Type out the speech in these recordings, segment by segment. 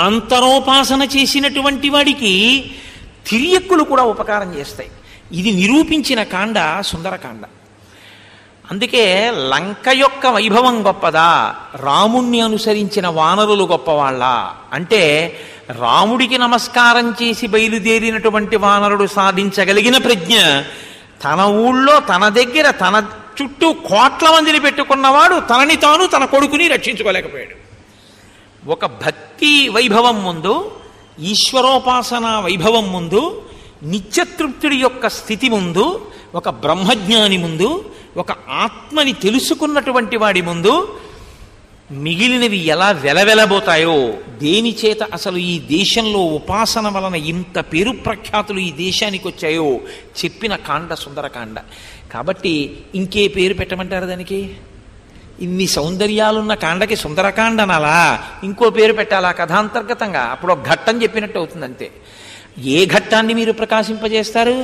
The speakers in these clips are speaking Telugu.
అంతరోపాసన చేసినటువంటి వాడికి తిరియక్కులు కూడా ఉపకారం చేస్తాయి. ఇది నిరూపించిన కాండ సుందరకాండ. అందుకే లంక యొక్క వైభవం గొప్పదా, రాముణ్ణి అనుసరించిన వానరులు గొప్పవాళ్ళ అంటే, రాముడికి నమస్కారం చేసి బయలుదేరినటువంటి వానరుడు సాధించగలిగిన ప్రజ్ఞ తన ఊళ్ళో తన దగ్గర తన చుట్టూ కోట్ల మందిని పెట్టుకున్నవాడు తనని తాను తన కొడుకుని రక్షించుకోలేకపోయాడు. ఒక భక్తి వైభవం ముందు, ఈశ్వరోపాసన వైభవం ముందు, నిత్యతృప్తుడి యొక్క స్థితి ముందు, ఒక బ్రహ్మజ్ఞాని ముందు, ఒక ఆత్మని తెలుసుకున్నటువంటి వాడి ముందు మిగిలినవి ఎలా వెలవెలబోతాయో, దేని చేత అసలు ఈ దేశంలో ఉపాసన వలన ఇంత పేరు ప్రఖ్యాతులు ఈ దేశానికి వచ్చాయో చెప్పిన కాండ సుందరకాండ. కాబట్టి ఇంకే పేరు పెట్టమంటారు దానికి? ఇన్ని సౌందర్యాలున్న కాండకి సుందరకాండ అనాలా? ఇంకో పేరు పెట్టాలా కథాంతర్గతంగా? అప్పుడు ఒక ఘట్టం చెప్పినట్టు అవుతుంది అంతే. ఏ ఘట్టాన్ని మీరు ప్రకాశింపజేస్తారు?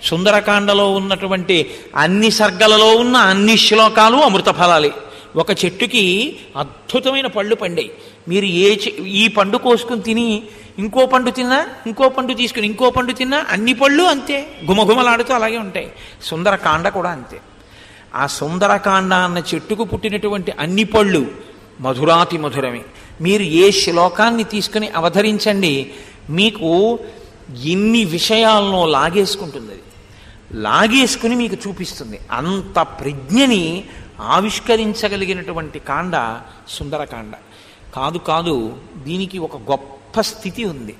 సుందరకాండలో ఉన్నటువంటి అన్ని సర్గలలో ఉన్న అన్ని శ్లోకాలు అమృత ఫలాలే. ఒక చెట్టుకి అద్భుతమైన పళ్ళు పండాయి. మీరు ఈ పండు కోసుకుని తిని ఇంకో పండు తిన్నా, ఇంకో పండు తీసుకుని ఇంకో పండు తిన్నా అన్ని పళ్ళు అంతే గుమగుమలాడుతూ అలాగే ఉంటాయి. సుందరకాండ కూడా అంతే. ఆ సుందరకాండ అన్న చెట్టుకు పుట్టినటువంటి అన్ని పళ్ళు మధురాతి మధురమే. మీరు ఏ శ్లోకాన్ని తీసుకుని అవతరించండి, మీకు ఎన్ని విషయాలను లాగేసుకుంటుంది. లాగేసుకుని మీకు చూపిస్తుంది. అంత ప్రజ్ఞని ఆవిష్కరించగలిగినటువంటి కాండ సుందరకాండ. కాదు, దీనికి ఒక గొప్ప స్థితి ఉంది.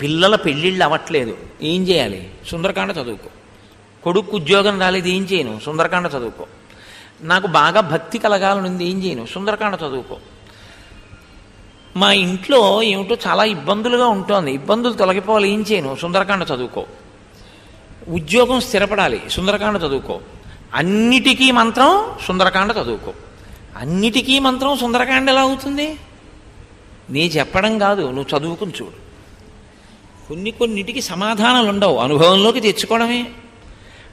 పిల్లల పెళ్ళిళ్ళు అవ్వట్లేదు, ఏం చేయాలి? సుందరకాండ చదువుకో. కొడుకు ఉద్యోగం రాలేదు, ఏం చేయను? సుందరకాండ చదువుకో. నాకు బాగా భక్తి కలగాలనుంది, ఏం చేయను? సుందరకాండ చదువుకో. మా ఇంట్లో ఏమిటో చాలా ఇబ్బందులుగా ఉంటుంది, ఇబ్బందులు తొలగిపోవాలి, ఏం చేయను? సుందరకాండ చదువుకో. ఉద్యోగం స్థిరపడాలి, సుందరకాండ చదువుకో. అన్నిటికీ మంత్రం సుందరకాండ చదువుకో. అన్నిటికీ మంత్రం సుందరకాండ ఎలా అవుతుంది? నీ చెప్పడం కాదు, నువ్వు చదువుకుని చూడు. కొన్నిటికి సమాధానాలు ఉండవు, అనుభవంలోకి తెచ్చుకోవడమే.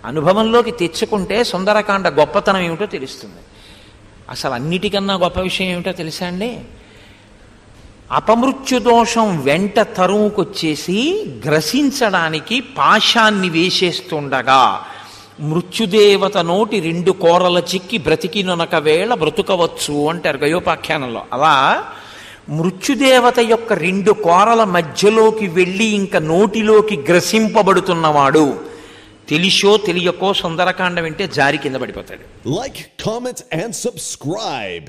అనుభవంలోకి తెచ్చుకుంటే సుందరకాండ గొప్పతనం ఏమిటో తెలుస్తుంది. అసలు అన్నిటికన్నా గొప్ప విషయం ఏమిటో తెలుసా అండి? అపమృత్యుదోషం వెంట తరువుకొచ్చేసి గ్రసించడానికి పాశాన్ని వేసేస్తుండగా మృత్యుదేవత నోటి 2 కోరల చిక్కి బ్రతికినొనక వేళ బ్రతుకవచ్చు అంటారు గయోపాఖ్యానంలో. అలా మృత్యుదేవత యొక్క 2 కోరల మధ్యలోకి వెళ్ళి ఇంకా నోటిలోకి గ్రసింపబడుతున్నవాడు తెలిసో తెలియకో సుందరకాండ వింటే జారి కింద పడిపోతాడు. Like, comment and subscribe.